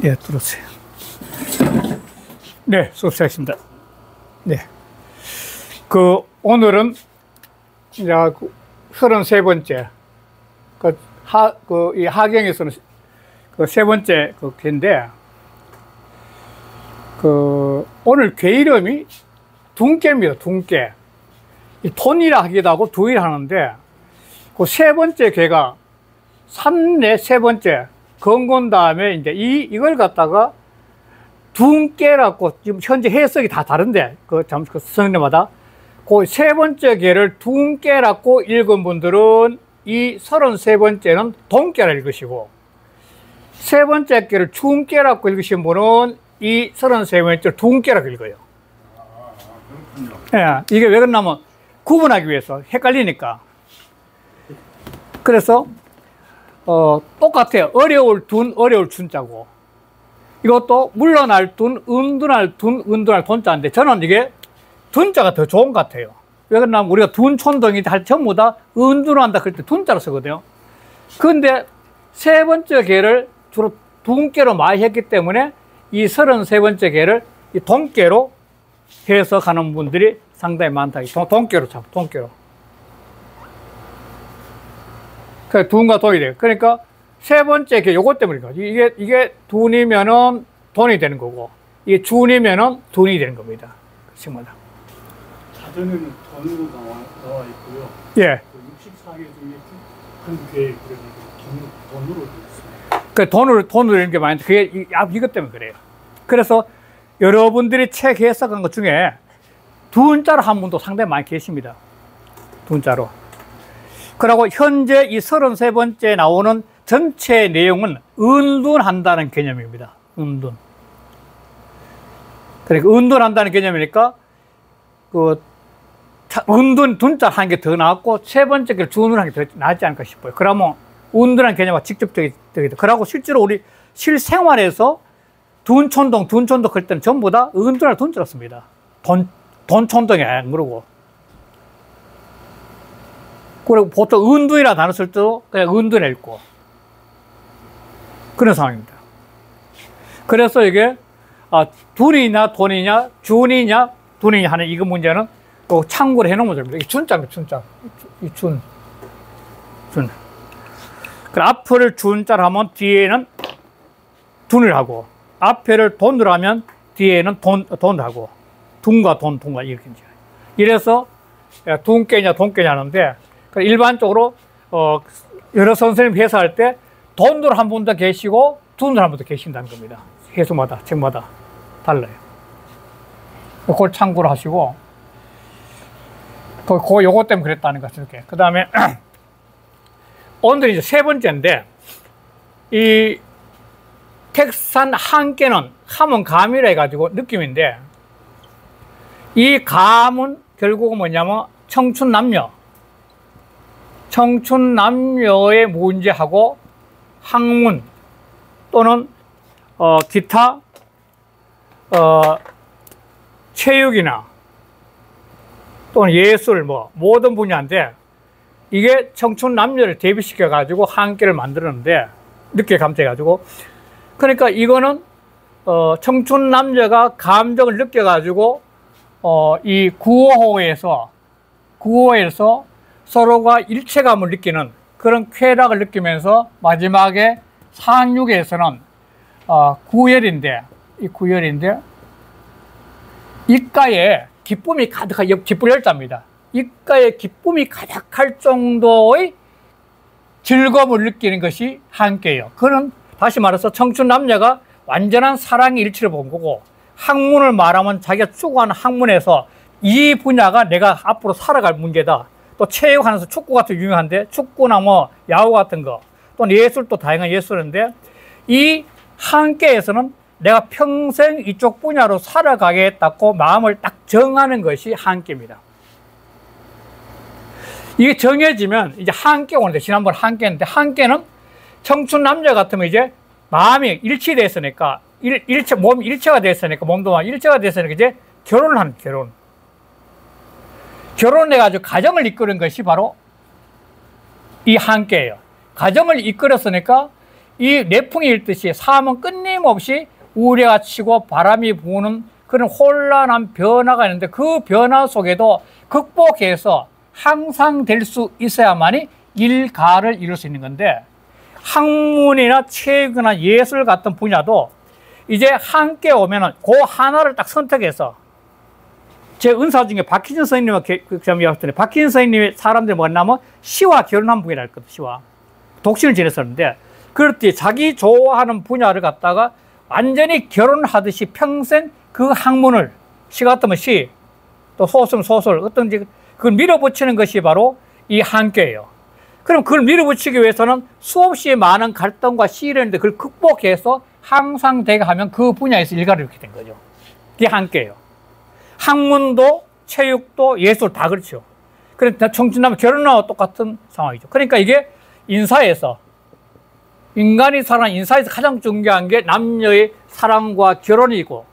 예, 들었어요. 네, 수업 시작했습니다. 네. 오늘은 이제 33번째, 이 하경에서는 세 번째 괴인데, 오늘 괴 이름이 둔괴입니다, 둔괴. 이 톤이라 하기도 하고 두이라 하는데, 세 번째 괴가 산내 세 번째, 건곤 다음에 이제 이걸 갖다가 둔괴라고 지금 현재 해석이 다 다른데, 잠시 성인마다 그 세 번째 괴를 둔괴라고 읽은 분들은 이 33번째는 돈괴라 읽으시고, 세 번째 괴를 둔괴라고 읽으신 분은 이 33번째를 둔괴라고 읽어요. 예, 이게 왜 그러냐면 구분하기 위해서 헷갈리니까. 그래서 똑같아요. 어려울 둔자고, 이것도 물러날 둔, 은둔할 돈자인데, 저는 이게 둔자가 더 좋은 것 같아요. 왜 그러냐면 우리가 둔촌동이 전부 다 은둔한다 그럴 때 둔자로 쓰거든요. 그런데 세 번째 괴를 주로 둔괴로 많이 했기 때문에 이 33번째 괴를 이 돈괴로 해석하는 분들이 상당히 많다. 돈괴로 잡고, 돈괴로. 둔과 돈이 돼요. 그러니까 세 번째 괴 요것 때문이니까 이게 둔이면은 돈이 되는 거고, 이게 준이면은 둔이 되는 겁니다. 그렇습니다. 자전에는 돈으로 나와 있고요. 예. 64개 중에 한 괴, 그래서 돈으로 되어 있어요. 돈으로 되는 게 많은데, 그게 이것 때문에 그래요. 그래서 여러분들이 책 해석한 것 중에 둔자로 한 분도 상당히 많이 계십니다. 둔자로. 그리고 현재 이 33번째 나오는 전체 내용은 은둔한다는 개념입니다. 은둔. 그러니까 은둔한다는 개념이니까 은둔, 둔자 한 개 더 나왔고 세 번째 게 준둔 한 개 더 나왔지 않을까 싶어요. 그러면 은둔한 개념과 직접적이다. 그러고 실제로 우리 실생활에서 둔촌동 할 때는 전부 다 은둔할 둔자로 씁니다. 돈촌동이 안 그러고. 그리고 보통 은둔이라 단어 쓸 때도 그냥 은둔해 있고. 그런 상황입니다. 그래서 이게, 둔이냐, 돈이냐, 준이냐, 둔이냐 하는 이거 문제는 또 참고를 해 놓으면 됩니다. 이게 준자입니다, 준자. 이 준. 그 앞을 준자로 하면 뒤에는 둔을 하고, 앞에를 돈으로 하면 뒤에는 돈을 하고, 둔과 돈과 이렇게. 이래서 둔괴냐, 돈괴냐 하는데, 일반적으로, 여러 선생님 해석할 때 돈으로 한 분도 계시고, 둔으로 한 분도 계신다는 겁니다. 해석마다, 책마다 달라요. 그걸 참고로 하시고, 요거 때문에 그랬다는 것 같아요. 그 다음에, 오늘 이제 세 번째인데, 이 택산 한께는 함은 감이라 해가지고 느낌인데, 이 감은 결국은 뭐냐면 청춘 남녀의 문제하고 학문 또는 기타 체육이나 또는 예술 모든 분야인데, 이게 청춘 남녀를 대비시켜 가지고 한계를 만들었는데, 늦게 감퇴해 가지고, 그러니까 이거는 청춘 남녀가 감정을 느껴 가지고 이 구호에서 서로가 일체감을 느끼는 그런 쾌락을 느끼면서 마지막에 상륙에서는 구열인데 입가에 기쁨이 가득한, 기쁠열자입니다. 입가에 기쁨이 가득할 정도의 즐거움을 느끼는 것이 한계예요. 그는 다시 말해서 청춘 남녀가 완전한 사랑의 일치를 본 거고, 학문을 말하면 자기가 추구하는 학문에서 이 분야가 내가 앞으로 살아갈 문제다. 또 체육하면서 축구 같은 유명한데, 축구나 야구 같은 거, 또 예술도 다양한 예술인데, 이 한계에서는 내가 평생 이쪽 분야로 살아가겠다고 마음을 딱 정하는 것이 한계입니다. 이게 정해지면 이제 한계가 오는데, 지난번 한계인데, 한계는 청춘 남녀 같으면 이제 마음이 일치됐으니까, 몸이 일체가 됐으니까, 몸도 일체가 됐으니까 이제 결혼을 하는, 결혼해가지고 가정을 이끄는 것이 바로 이 한계예요. 가정을 이끌었으니까 이 내풍이 일듯이 삶은 끊임없이 우레가 치고 바람이 부는 그런 혼란한 변화가 있는데 그 변화 속에도 극복해서 항상 될 수 있어야만이 일가를 이룰 수 있는 건데 학문이나 체육이나 예술 같은 분야도 이제 함께 오면은 그 하나를 딱 선택해서 제 은사 중에 박희진 선생님과 봤더니 박희진 선생님이 사람들이 만나면 시와 결혼한 분이라 했거든요. 시와 독신을 지냈었는데 그럴 때 자기 좋아하는 분야를 갖다가 완전히 결혼하듯이 평생 그 학문을 시 같으면 시, 또 소설 어떤지 그걸 밀어붙이는 것이 바로 이 한계예요. 그럼 그걸 밀어붙이기 위해서는 수없이 많은 갈등과 시련인데 그걸 극복해서 항상 되게 하면 그 분야에서 일가를 이렇게 된 거죠. 그게 한계예요. 학문도 체육도 예술 다 그렇죠. 그러니까 청춘하면 결혼하고 똑같은 상황이죠. 그러니까 이게 인사에서 인간이 살아가는 인사에서 가장 중요한 게 남녀의 사랑과 결혼이고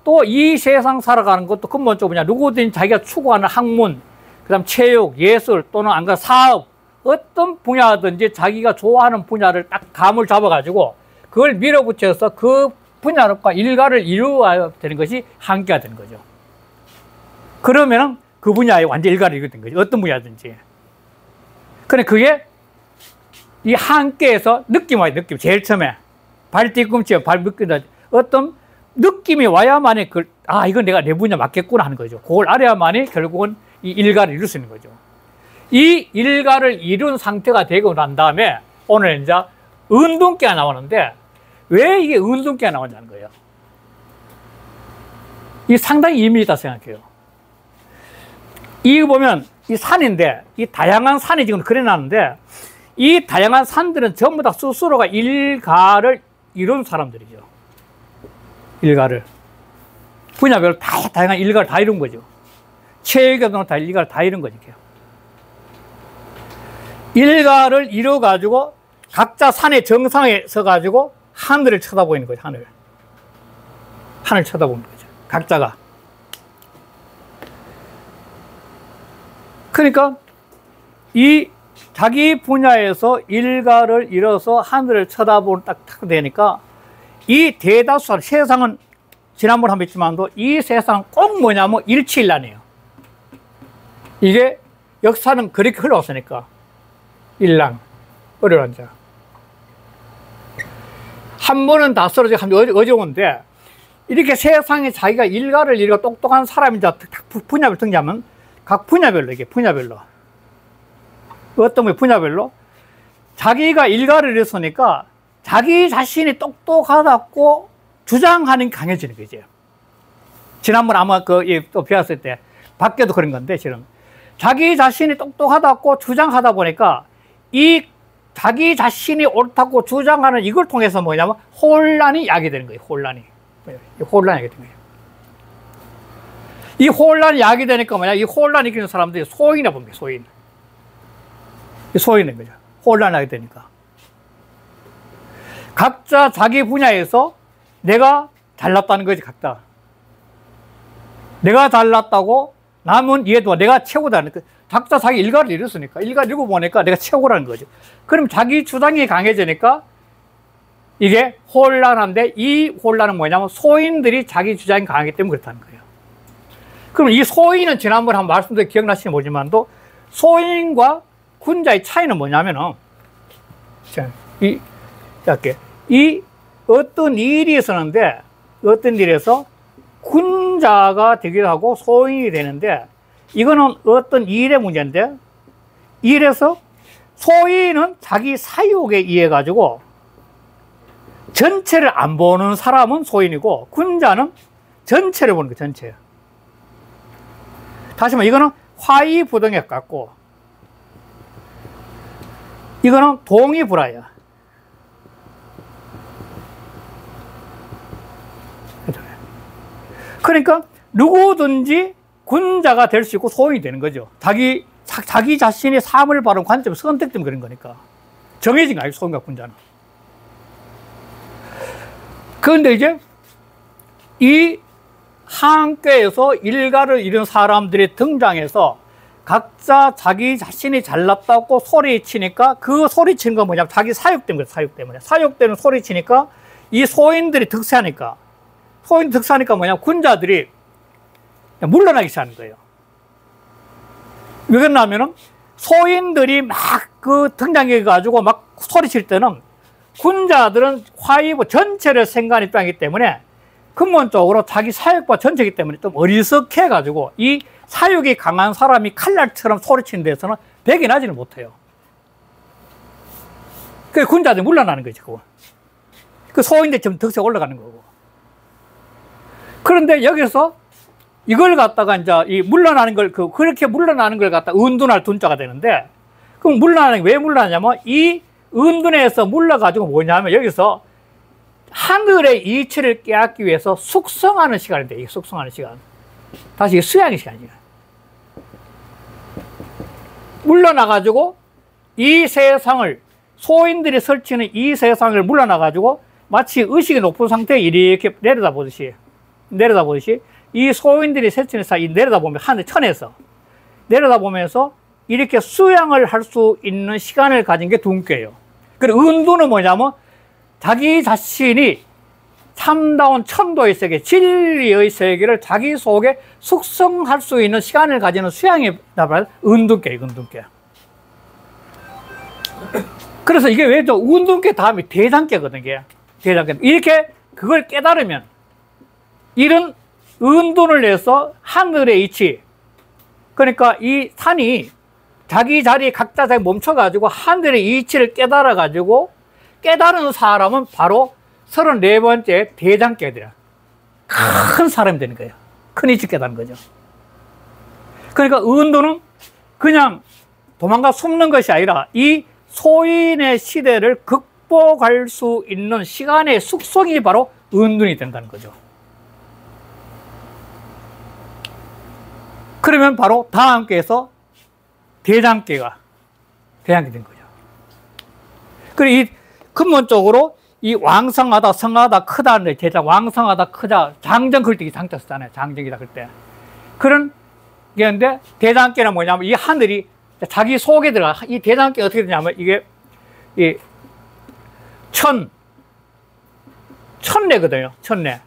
또 이 세상 살아가는 것도 근본적으로 뭐냐 누구든지 자기가 추구하는 학문 그다음 체육, 예술 또는 안 그러면 사업 어떤 분야든지 자기가 좋아하는 분야를 딱 감을 잡아가지고 그걸 밀어붙여서 그 분야과 일가를 이루어야 되는 것이 한계가 되는 거죠. 그러면 그 분야에 완전 일가를 이루게 된 거죠. 어떤 분야든지. 근데 그게 이 한계에서 느낌 와요. 느낌. 제일 처음에 발 뒤꿈치에 발 묶인다. 어떤 느낌이 와야만이 이건 내가 내 분야 맞겠구나 하는 거죠. 그걸 알아야만이 결국은 이 일가를 이룰 수 있는 거죠. 이 일가를 이룬 상태가 되고 난 다음에 오늘 이제 은둔기가 나오는데 왜 이게 은둔기가 나오냐는 거예요. 이게 상당히 의미 있다 생각해요. 이 보면 이 산인데 이 다양한 산이 지금 그려놨는데 이 다양한 산들은 전부 다 스스로가 일가를 이룬 사람들이죠. 일가를. 분야별로 다양한 일가를 다 이룬 거죠. 체육에도 다 일가를 다 이룬 거죠. 일가를 이뤄가지고 각자 산의 정상에 서가지고 하늘을 쳐다보는 거죠. 하늘 쳐다보는 거죠. 각자가. 그러니까 이 자기 분야에서 일가를 이뤄서 하늘을 쳐다보는 딱 되니까 이 대다수 세상은 지난번에 한번 했지만도 이 세상은 꼭 뭐냐면 일치일란이에요. 이게 역사는 그렇게 흘러왔으니까 일랑 어려운 자 한 번은 다 쓰러져 하면 어려운데 이렇게 세상에 자기가 일가를 이루고 똑똑한 사람이 분야별 등장하면 각 분야별로 이게 분야별로 어떤 분야별로 자기가 일가를 이뤘으니까 자기 자신이 똑똑하다고 주장하는 게 강해지는 거죠. 지난번 아마 또 배웠을 때 밖에도 그런 건데 지금 자기 자신이 똑똑하다고 주장하다 보니까 이 자기 자신이 옳다고 주장하는 이걸 통해서 뭐냐면 혼란이 야기되는 거예요. 혼란이 야기되는 거예요. 이 혼란이 야기되니까 뭐냐 이 혼란이 이기는 사람들이 소인이라 봅니다. 소인인 거죠. 혼란이 야기되니까 각자 자기 분야에서 내가 잘났다는 거지. 각자 내가 잘났다고 남은 얘도 내가 최고다는 거. 각자 자기 일가를 이뤘으니까 일가를 이루고 보니까 내가 최고라는 거죠. 그럼 자기 주장이 강해지니까 이게 혼란한데 이 혼란은 뭐냐면 소인들이 자기 주장이 강하기 때문에 그렇다는 거예요. 그럼 이 소인은 지난번에 한번 말씀드린 기억나시는지 모르지만도 소인과 군자의 차이는 뭐냐면은 이 어떤 일이 있었는데 어떤 일에서 군자가 되기도 하고 소인이 되는데 이거는 어떤 일의 문제인데 일에서 소인은 자기 사욕에 의해 가지고 전체를 안 보는 사람은 소인이고 군자는 전체를 보는 거예요. 전체. 다시 말해 이거는 화이부동에 같고 이거는 동의불화야. 그러니까 누구든지 군자가 될 수 있고 소인이 되는 거죠. 자기 자신의 삶을 바라는 관점을 선택되면 그런 거니까. 정해진 거 아니에요, 소인과 군자는. 그런데 이제 이 한계에서 일가를 이룬 사람들이 등장해서 각자 자기 자신이 잘났다고 소리치니까 그 소리치는 건 뭐냐면 자기 사육 때문에, 사육 때문에. 사육 때문에 소리치니까 이 소인들이 득세하니까. 소인 득세하니까 뭐냐면 군자들이 물러나기 시작하는 거예요. 왜 그러냐면은 소인들이 막 그 등장해 가지고 막 소리칠 때는 군자들은 화이부 전체를 생각하는 입장이기 때문에 근본적으로 자기 사육과 전체이기 때문에 좀 어리석해 가지고 이 사육이 강한 사람이 칼날처럼 소리치는 데서는 배긴하지는 못해요. 그 군자들이 물러나는 거지, 그거. 그 소인들이 좀 덕세 올라가는 거고. 그런데 여기서 이걸 갖다가 이제 이 물러나는 걸, 그렇게 물러나는 걸 갖다가 은둔할 둔자가 되는데, 그럼 물러나는 게 왜 물러나냐면 이 은둔에서 물러가지고 뭐냐면 여기서 하늘의 이치를 깨닫기 위해서 숙성하는 시간인데, 이게 숙성하는 시간. 다시 수양의 시간이에요. 물러나가지고 이 세상을, 소인들이 설치는 이 세상을 물러나가지고 마치 의식이 높은 상태에 이렇게 내려다보듯이 이 소인들이 설치는 사이 내려다보면 하늘 천에서 내려다보면서 이렇게 수양을 할 수 있는 시간을 가진 게 둔괴예요. 그리고 은둔은 뭐냐면 자기 자신이 참다운 천도의 세계, 진리의 세계를 자기 속에 숙성할 수 있는 시간을 가지는 수양이 은둔괴예요, 은둔괴. 그래서 이게 왜 저 은둔괴 다음에 대장괴거든요, 이게. 대장괴. 이렇게 그걸 깨달으면 이런 은둔을 내서 하늘의 이치, 그러니까 이 산이 자기 자리에 각자 자리 멈춰가지고 하늘의 이치를 깨달아가지고 깨달은 사람은 바로 34번째 대장깨들이야. 큰 사람이 되는 거예요. 큰 이치 깨달은 거죠. 그러니까 은둔은 그냥 도망가 숨는 것이 아니라 이 소인의 시대를 극복할 수 있는 시간의 숙성이 바로 은둔이 된다는 거죠. 그러면 바로 다음 께에서 대장깨가 된 거죠. 그리고 이 근본적으로 이 왕성하다, 성하다, 크다는 대장, 왕성하다, 크다, 장정 그럴 때 장자 쓰잖아요. 장정이다 그럴 때. 그런 게 있는데 대장깨는 뭐냐면 이 하늘이 자기 속에 들어가. 이 대장깨 어떻게 되냐면 이게 이 천내거든요. 천내.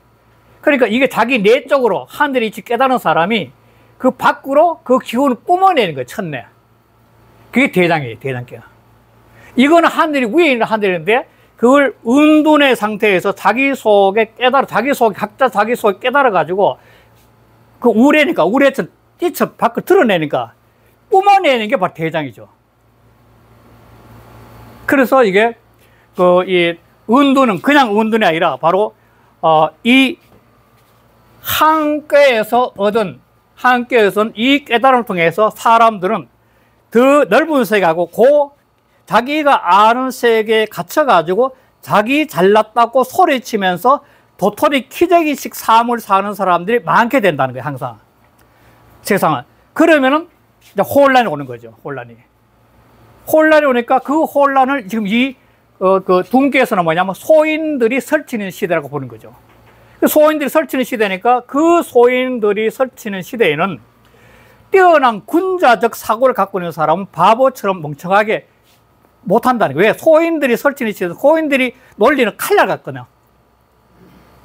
그러니까 이게 자기 내적으로 하늘이 깨달은 사람이 그 밖으로 그 기운을 뿜어내는 거예요, 천내. 그게 대장이에요, 대장깨가. 이거는 하늘이 위에 있는 하늘인데, 그걸 은둔의 상태에서 자기 속에 깨달아, 각자 자기 속에 깨달아가지고, 그 우레니까, 우레처럼 띠처럼 밖으로 드러내니까, 뿜어내는 게 바로 대장이죠. 그래서 이게, 이 은둔은 그냥 은둔이 아니라, 바로, 이 한꾀에서 얻은 한께에서는 이 깨달음을 통해서 사람들은 더 넓은 세계하고 자기가 아는 세계에 갇혀가지고 자기 잘났다고 소리치면서 도토리 키재기식 삶을 사는 사람들이 많게 된다는 거예요, 항상. 세상은. 그러면은 이제 혼란이 오는 거죠, 혼란이. 혼란이 오니까 그 혼란을 지금 그 둔기에서는 뭐냐면 소인들이 설치는 시대라고 보는 거죠. 소인들이 설치는 시대니까 그 소인들이 설치는 시대에는 뛰어난 군자적 사고를 갖고 있는 사람은 바보처럼 멍청하게 못한다는 거예요. 왜? 소인들이 설치는 시대에서 소인들이 논리는 칼날 같거든요.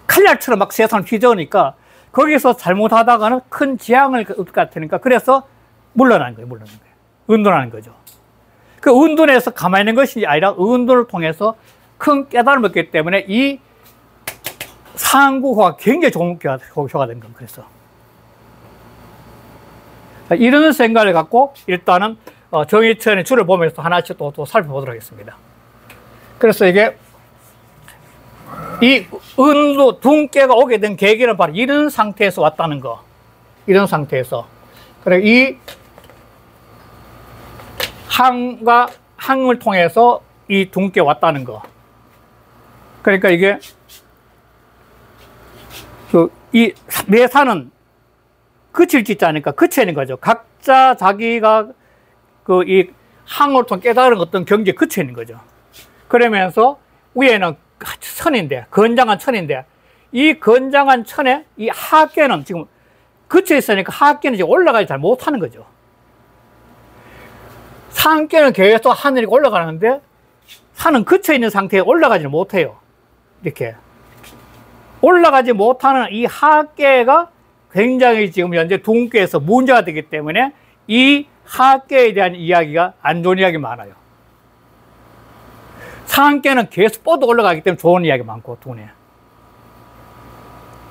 칼날처럼 막 세상을 휘저으니까 거기서 잘못하다가는 큰 지향을 얻을 것 같으니까 그래서 물러나는 거예요. 은둔하는 거죠. 그 은둔에서 가만히 있는 것이 아니라 은둔을 통해서 큰 깨달음을 얻기 때문에 이 상구호가 굉장히 좋은 효과가 된 겁니다. 그래서 이런 생각을 갖고 일단은 정의천의 줄을 보면서 하나씩 또 살펴보도록 하겠습니다. 그래서 이게 이 은두 둔깨가 오게 된 계기는 바로 이런 상태에서 왔다는 거. 이런 상태에서. 그래 이 항을 통해서 이 둔깨 왔다는 거. 그러니까 이게 이 매사는 그칠 짓지 않으니까 그치는 거죠. 각자 자기가 이 항을 통해 깨달은 어떤 경지에 그쳐 있는 거죠. 그러면서 위에는 천인데, 건장한 천인데, 이 건장한 천에 이 하계는 지금 그쳐 있으니까 하계는 이제 올라가지 잘 못하는 거죠. 산께는 계속 하늘이 올라가는데 산은 그쳐 있는 상태에 올라가지는 못해요. 이렇게 올라가지 못하는 이 하계가 굉장히 지금 현재 둥계에서 문제가 되기 때문에 이 하계에 대한 이야기가 안 좋은 이야기 많아요. 산계는 계속 뻗어 올라가기 때문에 좋은 이야기 많고 둔에.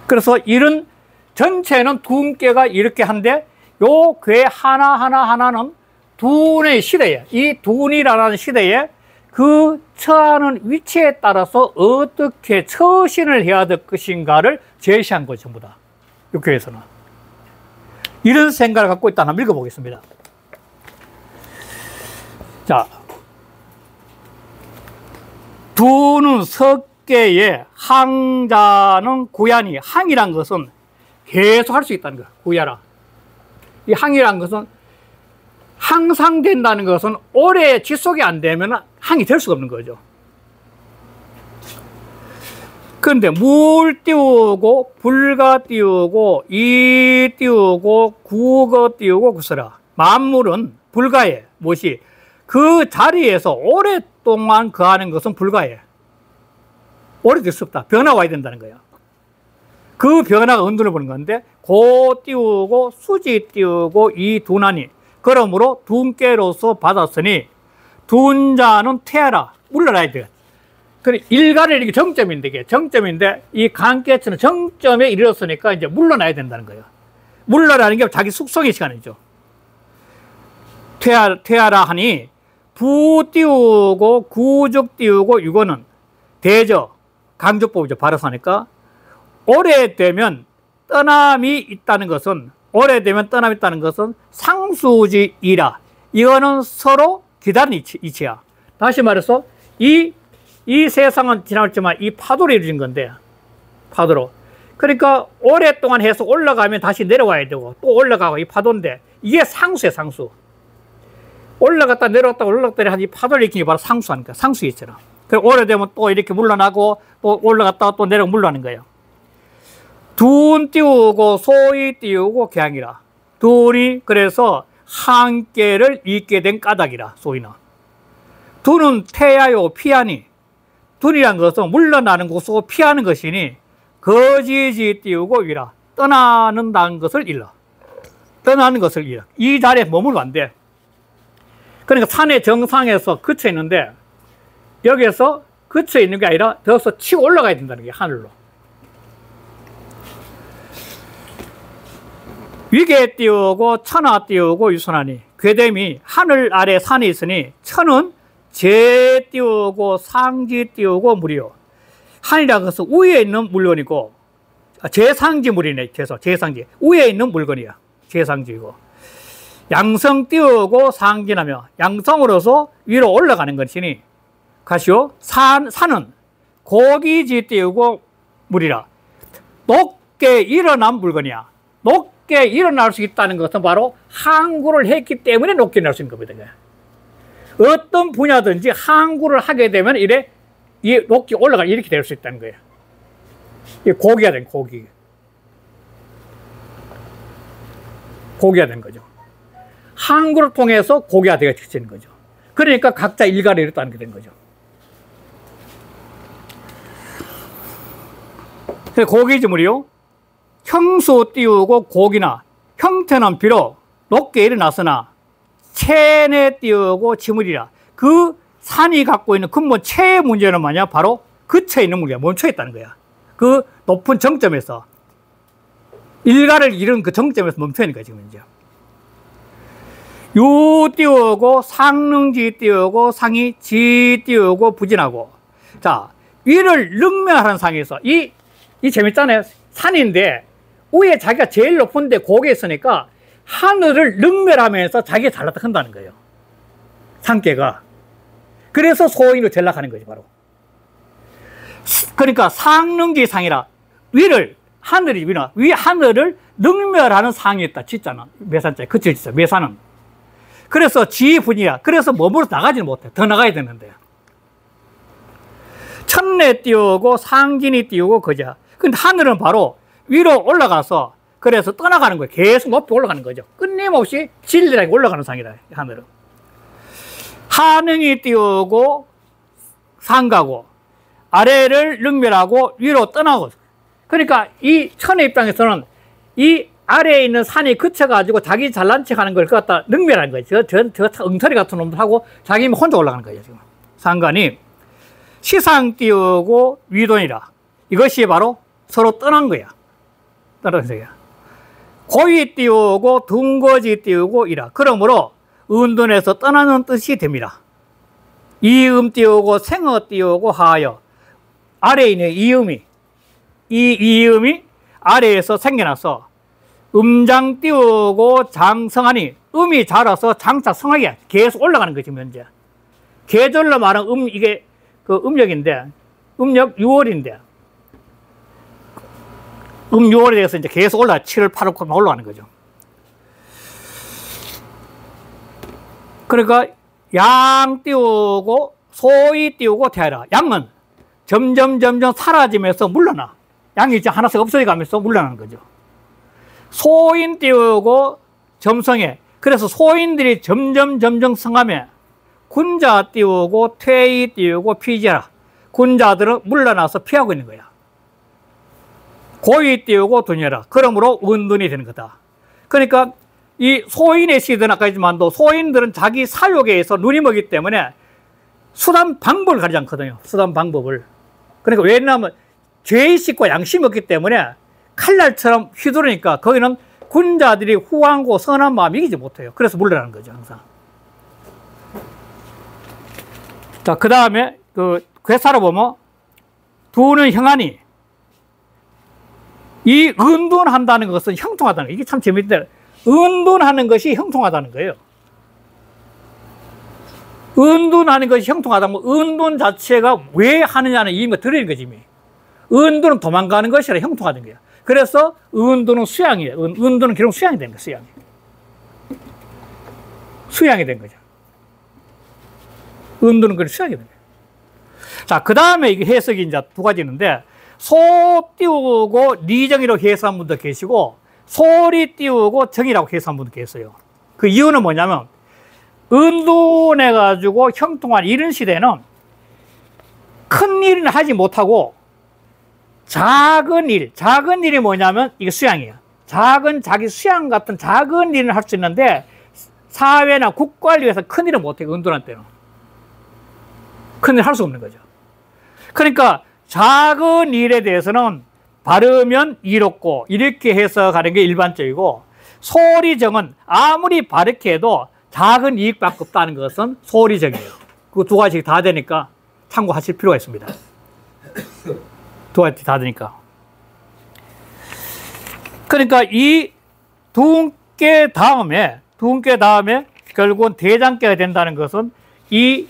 그래서 이런 전체는 둔계가 이렇게 한데 요 궤 하나하나는 둔의 시대에, 이 둔이라는 시대에 그 처하는 위치에 따라서 어떻게 처신을 해야 될 것인가를 제시한 거죠, 전부 다. 육교에서는. 이런 생각을 갖고 있다. 한번 읽어보겠습니다. 자, 둔은 석계에 항자는 구야니, 항이란 것은 계속 할 수 있다는 거야, 구야라. 이 항이란 것은 항상 된다는 것은 오래 지속이 안 되면 항이 될 수가 없는 거죠. 그런데 물 띄우고 불가 띄우고 이 띄우고 구거 띄우고 구서라. 만물은 불가해. 무엇이? 그 자리에서 오랫동안 거하는 것은 불가해. 오래될 수 없다. 변화가 와야 된다는 거야. 그 변화가 은둔을 보는 건데 고 띄우고 수지 띄우고 이 둔하니 그러므로 둔께로서 받았으니 둔자는 퇴하라. 물러나야 돼. 그래, 일간을 이게 정점인데, 이게 정점인데, 이 간께처는 정점에 이르렀으니까 이제 물러나야 된다는 거예요. 물러나는 게 자기 숙성의 시간이죠. 퇴하라 하니, 부 띄우고, 구적 띄우고, 이거는 대저, 강조법이죠. 발어사니까. 오래되면 떠남이 있다는 것은, 오래되면 떠남이 있다는 것은 상수지이라. 이거는 서로 기다리는 이치야. 다시 말해서, 이 세상은 지나갔지만 이 파도로 이루어진 건데, 파도로. 그러니까 오랫동안 해서 올라가면 다시 내려와야 되고 또 올라가고 이 파도인데 이게 상수예요, 상수. 올라갔다 내려갔다 올라갔다 하는 이 파도를 일으키는 게 바로 상수하니까, 상수이처럼. 그리고 오래되면 또 이렇게 물러나고 또 올라갔다가 또 내려가 물러나는 거예요. 둔 띄우고 소위 띄우고 개항이라. 둘이 그래서 한계를 잊게 된 까닭이라, 소위는. 둔은 태야요 피하니. 둔이란 것은 물러나는 곳으로 피하는 것이니 거지지 띄우고 위라. 떠나는다는 것을 일러. 떠나는 것을 일러. 이 자리에 머물면 안 돼. 그러니까 산의 정상에서 그쳐 있는데 여기에서 그쳐 있는 게 아니라 더서 치고 올라가야 된다는 게 하늘로. 위계 띄우고 천하 띄우고 유선하니. 괴됨이 하늘 아래 산이 있으니 천은 재 띄우고 상지 띄우고 물이요. 한이라는 것은 위에 있는 물건이고, 재상지 물이네. 재상지. 위에 있는 물건이야. 재상지이고. 양성 띄우고 상진하며 양성으로서 위로 올라가는 것이니 가시오. 산은 고기지 띄우고 물이라. 높게 일어난 물건이야. 높게 일어날 수 있다는 것은 바로 항구를 했기 때문에 높게 일어날 수 있는 겁니다. 어떤 분야든지 항구를 하게 되면 이래 높게 올라가 이렇게 될 수 있다는 거예요. 이게 고기가 된 고기. 고기가 된 거죠. 항구를 통해서 고기가 되어지는 거죠. 그러니까 각자 일가를 이뤘다는 게 된 거죠. 고기지물이요. 형수 띄우고 고기나 형태는 비록 높게 일어났으나 체내 띄우고 지물이라. 그 산이 갖고 있는 근본 체의 문제는 뭐냐? 바로 그쳐 있는 문제야. 멈춰 있다는 거야. 그 높은 정점에서 일가를 이룬 그 정점에서 멈춰 있는 거야, 지금 이제. 유 띄우고 상릉지 띄우고 상이 지 띄우고 부진하고. 자, 위를 능멸하는 상에서 이 재밌잖아요. 산인데 위에 자기가 제일 높은데 고개 있으니까 하늘을 능멸하면서 자기가 잘났다 한다는 거예요. 상계가. 그래서 소인으로 전락하는 거지, 바로. 그러니까 상릉지 상이라. 위 하늘을 능멸하는 상이 있다. 짓잖아. 매산자에 그칠 짓어. 매산은. 그래서 지분이야. 그래서 머물러 나가지는 못해. 더 나가야 되는데. 천내 띄우고 상진이 띄우고 거자. 근데 하늘은 바로 위로 올라가서 그래서 떠나가는 거예요. 계속 높이 올라가는 거죠. 끊임없이 진리하게 올라가는 상이다, 하늘은. 하능이 띄우고 상가고, 아래를 능멸하고 위로 떠나고. 그러니까 이 천의 입장에서는 이 아래에 있는 산이 그쳐가지고 자기 잘난 척 하는 걸 갖다 능멸하는 거예요. 저 엉터리 같은 놈들하고 자기 혼자 올라가는 거예요, 지금. 상관이 시상 띄우고 위돈이라. 이것이 바로 서로 떠난 거야. 떠나는 거야. 고위 띄우고 둔거지 띄우고 이라. 그러므로 은둔에서 떠나는 뜻이 됩니다. 이음 띄우고 생어 띄우고 하여. 아래에 있는 이음이, 이 이음이 아래에서 생겨나서 음장 띄우고 장성하니, 음이 자라서 장자 성하게 계속 올라가는 거지, 현재. 계절로 말하면 이게 그 음력인데, 음력 6월인데, 6월에 대해서 이제 계속 7월, 8월, 9월 올라가는 거죠. 그러니까 양 띄우고 소위 띄우고 태하라. 양은 점점 사라지면서 물러나. 양이 이제 하나씩 없어져 가면서 물러나는 거죠. 소인 띄우고 점성해. 그래서 소인들이 점점 성하며 군자 띄우고 퇴이 띄우고 피지하라. 군자들은 물러나서 피하고 있는 거야. 고위 띄우고 둔여라. 그러므로 은둔이 되는 거다. 그러니까 이 소인의 시대는 아까 했지만도 소인들은 자기 사욕에 의해서 눈이 멀기 때문에 수단 방법을 가리지 않거든요. 수단 방법을. 그러니까 왜냐하면 죄의식과 양심이 없기 때문에 칼날처럼 휘두르니까 거기는 군자들이 후한고 선한 마음이 이기지 못해요. 그래서 물러나는 거죠, 항상. 자, 그 다음에 그 괴사로 보면 두는 형하니, 이 은둔한다는 것은 형통하다는 거예요. 이게 참 재밌는데, 은둔하는 것이 형통하다는 거예요. 은둔하는 것이 형통하다면 은둔 자체가 왜 하느냐는 이유가 들어있는 거지. 은둔은 도망가는 것이라 형통하는 거예요. 그래서 은둔은 수양이에요. 은둔은 결국 수양이 된 거예요. 수양이 된 거죠. 은둔은 그냥 수양이 된 거예요. 자, 그 다음에 이게 해석이 이제 두 가지 있는데, 소 띄우고 리정이라고 해석한 분도 계시고, 소리 띄우고 정이라고 해석한 분도 계세요. 그 이유는 뭐냐면, 은둔해가지고 형통한 이런 시대는 큰 일은 하지 못하고 작은 일이 뭐냐면 이게 수양이에요. 자기 수양 같은 작은 일은 할 수 있는데 사회나 국가를 위해서 큰 일은 못해요. 은둔할 때는. 큰 일 할 수 없는 거죠. 그러니까 작은 일에 대해서는 바르면 이롭고 이렇게 해석하는 게 일반적이고, 소리정은 아무리 바르게 해도 작은 이익밖에 없다는 것은 소리정이에요. 그 두 가지 다 되니까 참고하실 필요가 있습니다. 두 가지 다 되니까. 그러니까 이 두운께 다음에 결국은 대장께가 된다는 것은 이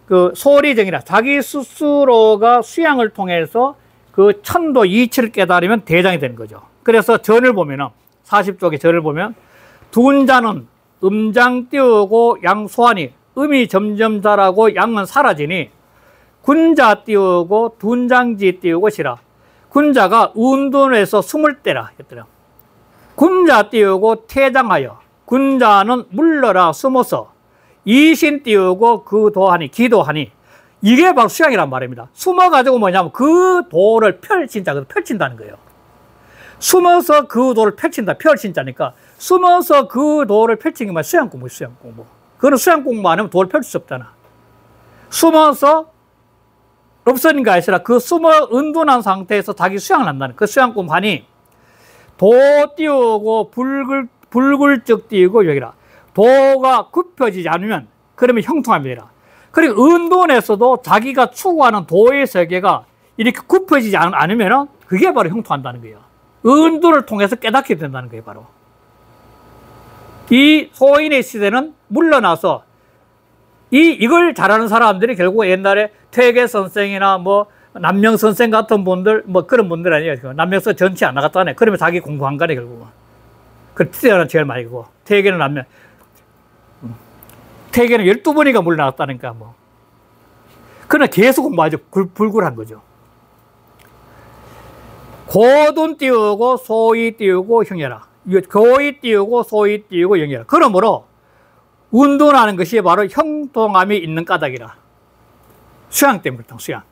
그 소리정이라 자기 스스로가 수양을 통해서 그 천도 이치를 깨달으면 대장이 되는 거죠. 그래서 전을 보면은 40쪽의 전을 보면 두운자는 음장 띄우고 양 소하니, 음이 점점 자라고 양은 사라지니 군자 띄우고 둔장지 띄우고 시라. 군자가 운둔에서 숨을 때라 했더라. 군자 띄우고 퇴장하여, 군자는 물러라 숨어서, 이신 띄우고 그 도하니, 기도하니, 이게 바로 수양이란 말입니다. 숨어가지고 뭐냐면 그 도를 펼친다는 거예요. 숨어서 그 도를 펼친다, 펼친다니까. 숨어서 그 도를 펼치는 게 수양 공부. 그거는 수양 공부 안 하면 도를 펼칠 수 없잖아. 숨어서 없어진 게 아니라 그 숨어 은둔한 상태에서 자기 수양을 한다는, 그 수양 공부 하니, 도 띄우고 불굴적 띄우고 여기라. 도가 굽혀지지 않으면 그러면 형통합니다. 그리고 은둔에서도 자기가 추구하는 도의 세계가 이렇게 굽혀지지 않으면 그게 바로 형통한다는 거예요. 은둔을 통해서 깨닫게 된다는 거예요, 바로. 이 소인의 시대는 물러나서 이걸 잘하는 사람들이 결국 옛날에 퇴계 선생이나 뭐 남명 선생 같은 분들, 뭐 그런 분들 아니에요. 남명서 전체 안 나갔다네. 그러면 자기 공부한 거네, 결국은. 그 퇴계는 제일 많이 고, 퇴계는 남명. 퇴계는 12번이가 물러났다니까, 뭐. 그러나 계속 공부하죠. 불굴한 거죠. 고돈 띄우고 소위 띄우고 형이라. 고위 띄우고 소위 띄우고 영이라. 그러므로 운동하는 것이 바로 형통함이 있는 까닭이라. 수양 때문에 그렇다, 수양.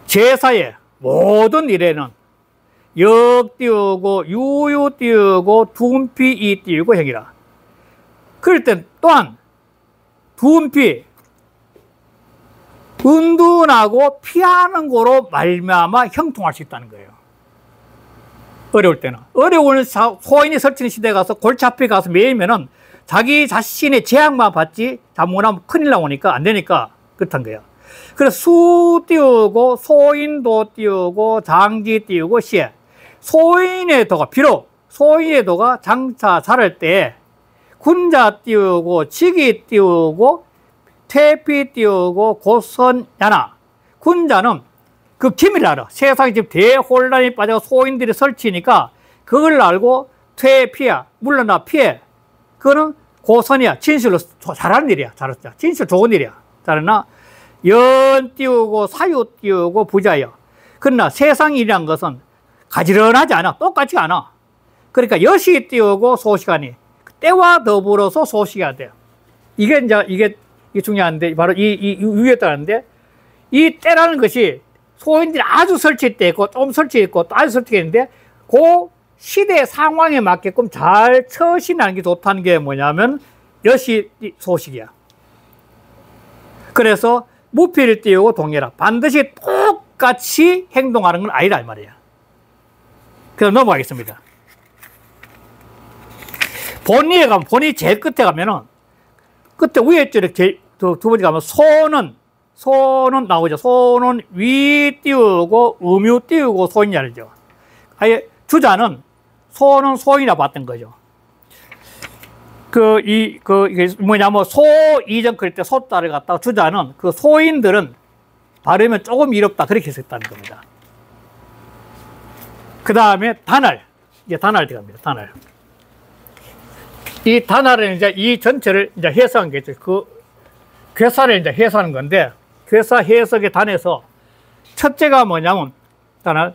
제사의 모든 일에는 역 띄우고 유유 띄우고 둔피 이 띄우고 행이라. 그럴 땐 또한 둔피 은둔하고 피하는 거로 말미암아 형통할 수 있다는 거예요. 어려울 때는. 어려운 소인이 설치는 시대에 가서 골치 앞에 가서 매이면은 자기 자신의 제약만 받지 잘못하면 큰일 나오니까 안 되니까 그렇단 거예요. 그래서 수 띄우고 소인도 띄우고 장지 띄우고 시에 소인의 도가 비록 소인의 도가 장차 자랄 때 군자 띄우고 직이 띄우고 퇴피 띄우고 고선야나. 군자는 그 기밀을 알아. 세상에 지금 대혼란이 빠져 소인들이 설치니까 그걸 알고 퇴피야 물러나 피해. 그거는 고선이야. 진실로 잘하는 일이야. 잘했다. 진실 좋은 일이야. 잘했나? 연 띄우고 사유 띄우고 부자여. 그러나 세상 일이란 것은 가지런하지 않아. 똑같지 않아. 그러니까 여시 띄우고 소시간이 때와 더불어서 소시가 돼요. 이게 중요한데 바로 이 위에 따르는데 이 때라는 것이 소인들이 아주 설치돼 있고 좀 설치돼 있고 또 아주 설치돼 있는데 그 시대 상황에 맞게끔 잘 처신하는 게 좋다는 게 뭐냐면 여시 소식이야. 그래서 무피를 띄우고 동해라. 반드시 똑같이 행동하는 건 아니다 이 말이야. 그래서 넘어가겠습니다. 본의에 가면 본의 제일 끝에 가면은 끝에 위에 줄에 두 번째 가면 소는 나오죠. 소는 위 띄우고 음유 띄우고 소인이죠. 아예 주자는 소는 소인이라 봤던 거죠. 이게 뭐냐면 소 이전 그럴 때 소자를 갖다가 주자는 그 소인들은 발음이 조금 이롭다 그렇게 했었다는 겁니다. 그 다음에 단알. 이제 단알 들어갑니다. 단알. 이 단알은 이제 이 전체를 이제 해석한 게 있죠. 그 괴사를 이제 해석하는 건데, 괴사 해석의 단에서 첫째가 뭐냐면, 단알.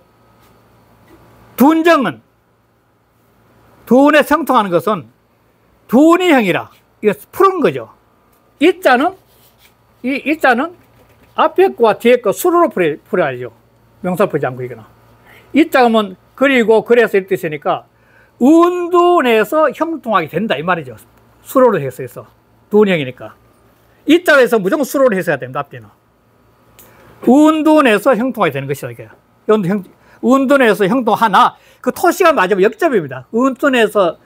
둔정은, 둔에 성통하는 것은 둔이형이라. 이거 푸른 거죠. 이자는 앞에 거와 뒤에 거 수로로 풀어야죠. 명사 풀지 않고 이거나. 이자면 그리고 그래서 이 뜻이니까 운둔에서 형통하게 된다 이 말이죠. 수로로 해서 둔형이니까 이자에서 무조건 수로로 해서야 됩니다. 앞뒤는 운둔에서 형통하게 되는 것이다 이게. 운둔에서 형통하나 그 토시가 맞으면 역접입니다. 운둔에서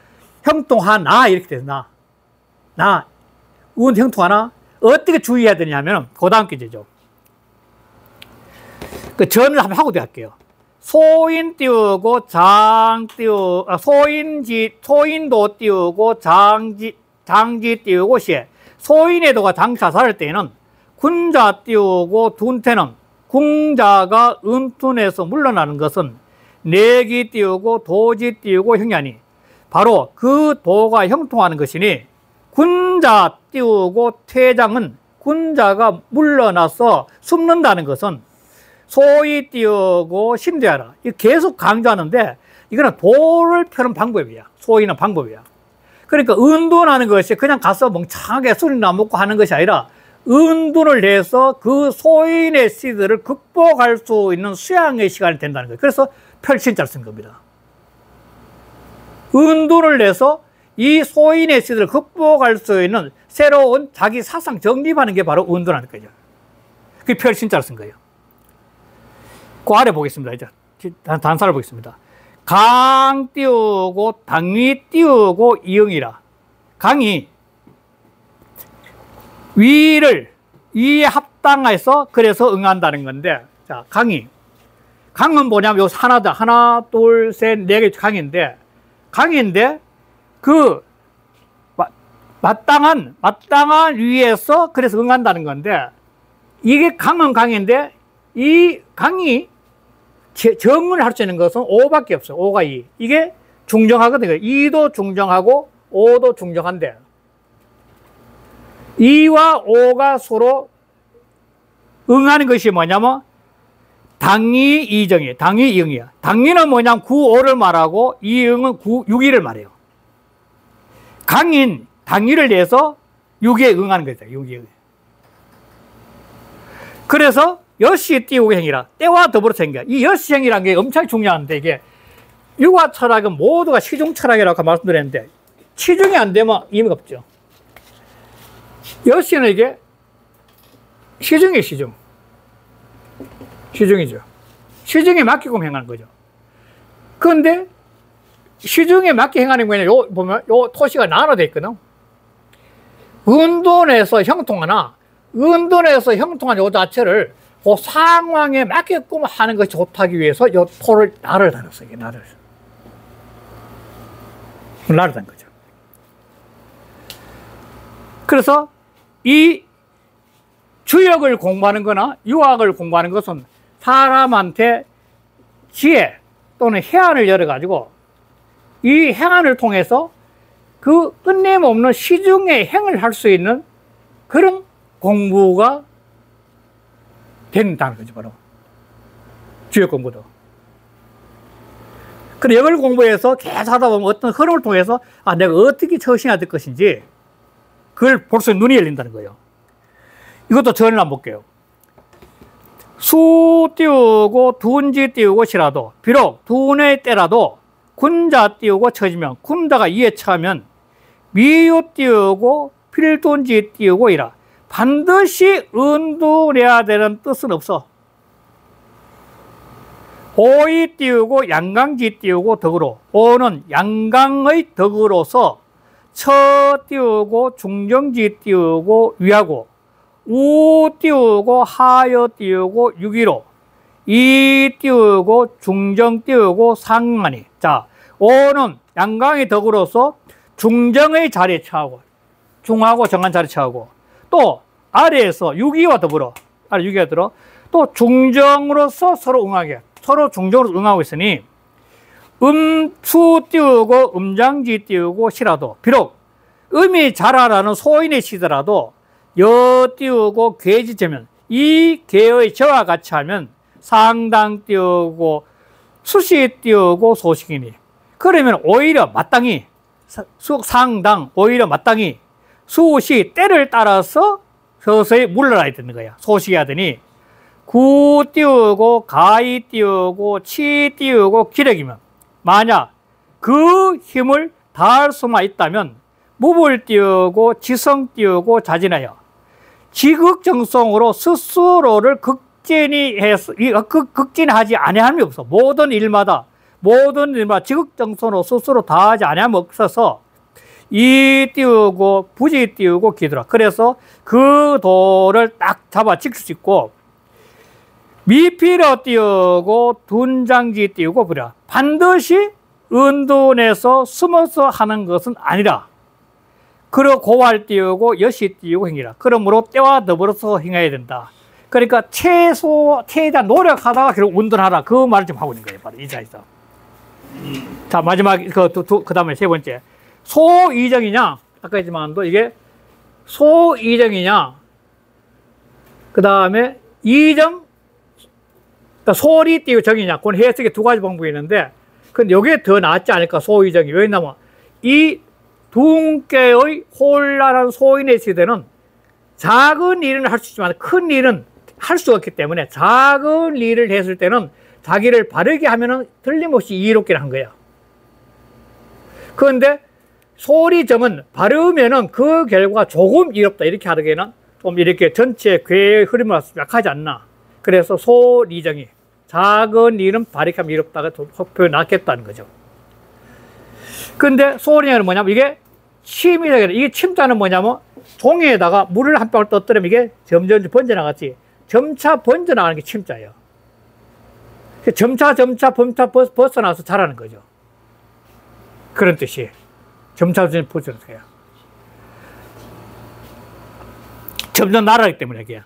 형통하나 이렇게 돼서 운 형통하나 어떻게 주의해야 되냐면 그 다음 기제죠. 그 전을 한번 하고 할게요. 소인 띄우고 장 띄우고 소인도 띄우고 장지 띄우고 시에 소인의 도가 장차 살 때에는 군자 띄우고 둔태는 궁자가 은둔에서 물러나는 것은 내기 띄우고 도지 띄우고 형야니 바로 그 도가 형통하는 것이니 군자 띄우고 퇴장은 군자가 물러나서 숨는다는 것은 소위 띄우고 심대하라. 이거 계속 강조하는데 이거는 도를 펴는 방법이야. 소위는 방법이야. 그러니까 은둔하는 것이 그냥 가서 멍청하게 술이나 먹고 하는 것이 아니라 은둔을 해서 그 소인의 시들을 극복할 수 있는 수양의 시간이 된다는 거예요. 그래서 펼친자를 쓴 겁니다. 은둔을 해서 이 소인의 시들을 극복할 수 있는 새로운 자기 사상 정립하는 게 바로 은둔하는 거죠. 그게 펼친자를 쓴 거예요. 그 아래 보겠습니다. 이제 단사를 보겠습니다. 강 띄우고 당위 띄우고 이응이라. 강이 위에 합당해서 그래서 응한다는 건데, 자, 강은 뭐냐면 요 하나다. 하나, 둘, 셋, 네 개 강인데 그 마땅한 위에서 그래서 응한다는 건데, 이게 강은 강인데 이 강이 정을 할 수 있는 것은 5밖에 없어요. 5가 2. 이게 중정하거든요. 2도 중정하고 5도 중정한데 2와 5가 서로 응하는 것이 뭐냐면 당위 이정이에요. 당위 이응이야. 당위는 뭐냐면 9, 5를 말하고 이응은 9, 6, 2를 말해요. 강인 당일을 내서 유기에 응하는 거죠. 유기에. 그래서 여시 띄우고 행위라. 때와 더불어 생겨. 이 여시 행위라는 게 엄청 중요한데, 이게 육아 철학은 모두가 시중 철학이라고 말씀드렸는데, 시중이 안 되면 의미가 없죠. 여시는 이게 시중이에요, 시중. 시중이죠. 시중에 맞게끔 행하는 거죠. 그런데 시중에 맞게 행하는 거는 요 보면 요 토시가 나눠져 있거든. 은둔에서 형통하나, 은둔에서 형통한 요 자체를 그 상황에 맞게끔 하는 것이 좋다기 위해서 요 토를 나를 달았어요. 이게 나를 단 거죠. 그래서 이 주역을 공부하는 거나 유학을 공부하는 것은 사람한테 지혜 또는 해안을 열어가지고 이 행안을 통해서 그 끝내없는 시중의 행을 할 수 있는 그런 공부가 된다는 거죠, 바로. 주역 공부도. 그리고 역을 공부해서 계속 하다 보면 어떤 흐름을 통해서 아, 내가 어떻게 처신해야 될 것인지 그걸 볼 수 있는 눈이 열린다는 거예요. 이것도 전을 한번 볼게요. 수 띄우고 둔지 띄우고 시라도 비록 둔의 때라도 군자 띄우고 처지면 군자가 이에 처하면 미유 띄우고 필둔지 띄우고 이라. 반드시 은둔해야 되는 뜻은 없어. 오이 띄우고 양강지 띄우고 덕으로. 오는 양강의 덕으로서 처 띄우고 중정지 띄우고 위하고 우 띄우고 하여 띄우고 유기로 이 띄우고 중정 띄우고 상하니. 자, 오는 양강의 덕으로서 중정의 자리에 처하고 중하고 정한 자리에 처하고 또 아래에서 유기와 더불어 아래 유기가 들어 또 중정으로서 서로 응하게 서로 중정으로 응하고 있으니 수 띄우고 음장지 띄우고 시라도 비록 음이 자라라는 소인의 시더라도 여 띄우고 괴지 재면 이 괴의 저와 같이 하면 상당 띄우고 수시 띄우고 소식이니. 그러면 오히려 마땅히 상당 오히려 마땅히 수시 때를 따라서 서서히 물러나야 되는 거야. 소식이 하더니 구 띄우고 가이 띄우고 치 띄우고 기력이면 만약 그 힘을 다할 수만 있다면 무불 띄우고 지성 띄우고 자진하여 지극정성으로 스스로를 극진하지 아니함이 없어. 모든 일마다 지극정성으로 스스로 다하지 아니함이 없어서 이 띄우고 부지 띄우고 기더라. 그래서 그 도를 딱 잡아 지킬 수 있고 미필어 띄우고 둔장지 띄우고 그래. 반드시 은둔에서 숨어서 하는 것은 아니라. 그러 고활 띄우고 여시 띄우고 행위라. 그러므로 때와 더불어서 행해야 된다. 그러니까 최대한 노력하다가 결국 운동하라. 그 말을 지금 하고 있는 거예요. 바로 이 자리에서. 자, 마지막 그 다음에 세 번째. 소이정이냐? 아까 했지만도 이게 소이정이냐? 그 다음에 이정, 그러니까 소리 띄우고 정이냐? 그건 해석에 두 가지 방법이 있는데, 근데 이게 더 낫지 않을까? 소이정이. 왜냐면 이 둔께의 혼란한 소인의 시대는 작은 일은 할 수 있지만 큰 일은 할 수 없기 때문에 작은 일을 했을 때는 자기를 바르게 하면은 틀림없이 이롭게 한 거야. 그런데 소리정은 바르면은 그 결과가 조금 이롭다 이렇게 하기에는 좀 이렇게 전체 괴의 흐름을 약하지 않나. 그래서 소리정이 작은 일은 바르게 하면 이롭다가 표현 낫겠다는 거죠. 근데 소리는 뭐냐면 이게 침이라 그래. 이게 침자는 뭐냐면 종이에다가 물을 한 방울 떠뜨리면 이게 점점 번져나갔지. 점차 번져나가는 게 침자예요. 점차 벗어나서 자라는 거죠. 그런 뜻이. 점차 벗어나는 거예요. 점점 날아가기 때문에 이게.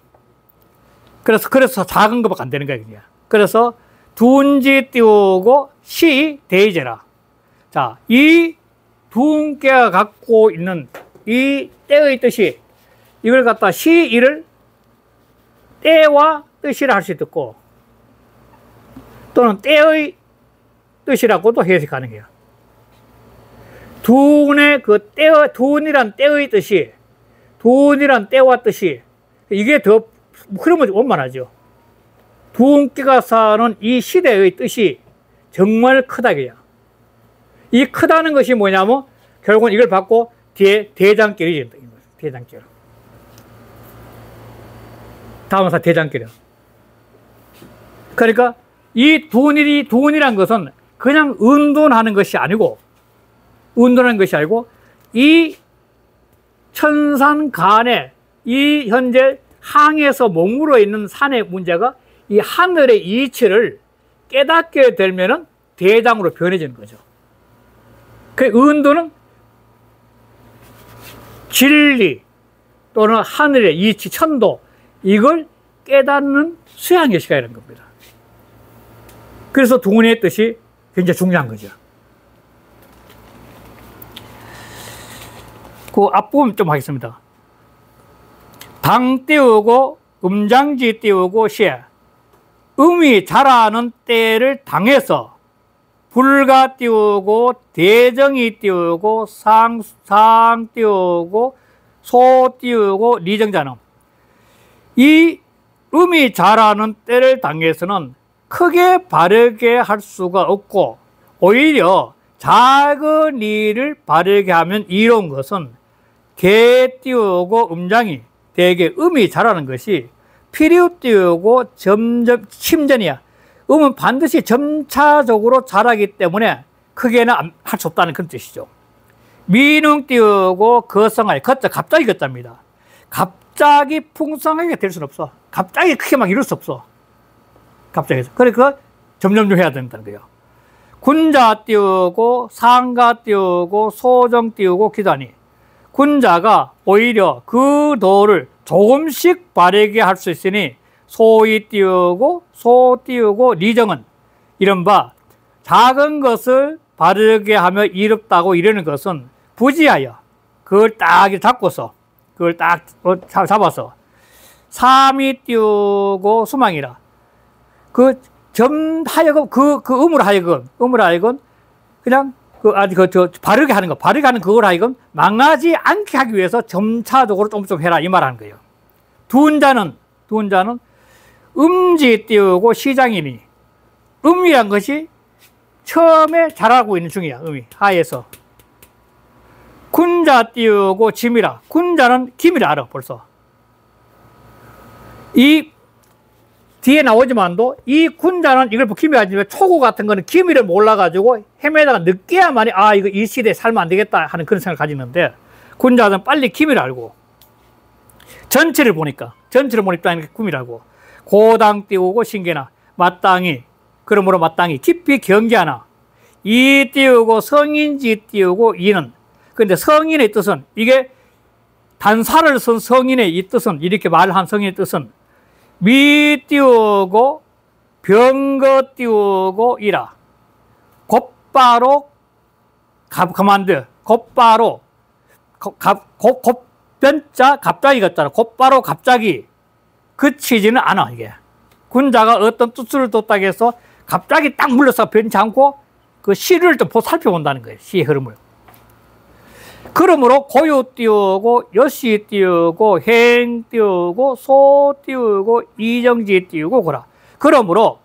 그래서 작은 것밖에 안 되는 거예요. 그냥. 그래서 둔지 띄우고 시 대이제라. 자, 이 둔께가 갖고 있는 이 때의 뜻이 이걸 갖다 시일을 때와 뜻이라 할 수도 있고 또는 때의 뜻이라고도 해석이 가능해요. 두운의 그 두운이란 때의 뜻이, 두운이란 때와 뜻이, 이게 더 그러면 원만하죠. 두운기가 사는 이 시대의 뜻이 정말 크다 이거야. 이 크다는 것이 뭐냐면 결국은 이걸 받고 뒤에 대장길이 된다. 대장길. 다음 사 대장길이야. 그러니까 이 두운이란 것은 그냥 운동하는 것이 아니고, 운동하는 것이 아니고, 이 천산 간에 이 현재 항에서 머물러 있는 산의 문제가 이 하늘의 이치를 깨닫게 되면은 대장으로 변해지는 거죠. 그 은도는 진리 또는 하늘의 이치, 천도, 이걸 깨닫는 수양의 시간이라는 겁니다. 그래서 두운의 뜻이 굉장히 중요한 거죠. 그 앞부분 좀 하겠습니다. 당 띄우고 음장지 띄우고 시에 음이 자라는 때를 당해서 불가 띄우고 대정이 띄우고 상 띄우고 소 띄우고 리정자는 이 음이 자라는 때를 당해서는 크게 바르게 할 수가 없고 오히려 작은 일을 바르게 하면 이로운 것은 개 띄우고 음장이 대개 음이 자라는 것이 피리우 띄우고 점점 침전이야. 음은 반드시 점차적으로 자라기 때문에 크게는 할 수 없다는 그런 뜻이죠. 미능 띄우고 거성하여, 거자 갑자기 거자입니다. 갑자기 풍성하게 될 수는 없어. 갑자기 크게 막 이룰 수 없어. 갑자기. 그러니까 점점 해야 된다는 거예요. 군자 띄우고 상가 띄우고 소정 띄우고 기단이, 군자가 오히려 그 도를 조금씩 바르게 할 수 있으니 소이 띄우고 소 띄우고 리정은 이른바 작은 것을 바르게 하며 이롭다고 이러는 것은 부지하여 그걸 딱 잡고서 그걸 딱 잡아서 삼이 띄우고 수망이라 그 점하여금 그 음으로 하여금 그냥 바르게 하는 거, 바르게 하는 그걸 하여금 망하지 않게 하기 위해서 점차적으로 좀 해라 이 말 하는 거예요. 두운자는 음지 띄우고 시장이니 음이란 것이 처음에 자라고 있는 중이야. 음이 하에서 군자 띄우고 짐이라, 군자는 김이라 알아 벌써. 이 뒤에 나오지만도 이 군자는 이걸 김이 아니면 초고 같은 거는 김이를 몰라가지고 헤매다가 늦게야만이 이거 이 시대에 살면 안 되겠다 하는 그런 생각을 가지는데 군자는 빨리 김이를 알고 전체를 보니까 김이라고 고당 띄우고 신계나 마땅히 그러므로 마땅히 깊이 경계하나 이 띄우고 성인지 띄우고 이는 근데 성인의 뜻은 이게 단사를 쓴 성인의 이 뜻은 이렇게 말한 성인의 뜻은 미 띄우고 병거 띄우고 이라 곧바로 그만둬 곧바로 변자 갑자기 같잖아. 곧바로 갑자기 그치지는 않아. 이게 군자가 어떤 뜻을 뒀다고 해서 갑자기 딱 물러서 변치 않고 그 시를 좀 살펴본다는 거예요. 시의 흐름을. 그러므로 고유 띄우고 여시 띄우고 행 띄우고 소 띄우고 이정지 띄우고 그라. 그러므로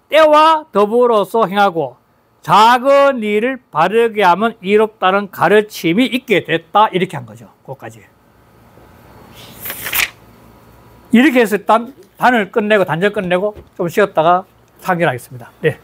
때와 더불어서 행하고 작은 일을 바르게 하면 이롭다는 가르침이 있게 됐다. 이렇게 한 거죠. 그것까지. 이렇게 해서 일단 단을 끝내고 단절 끝내고 좀 쉬었다가 상견하겠습니다. 네.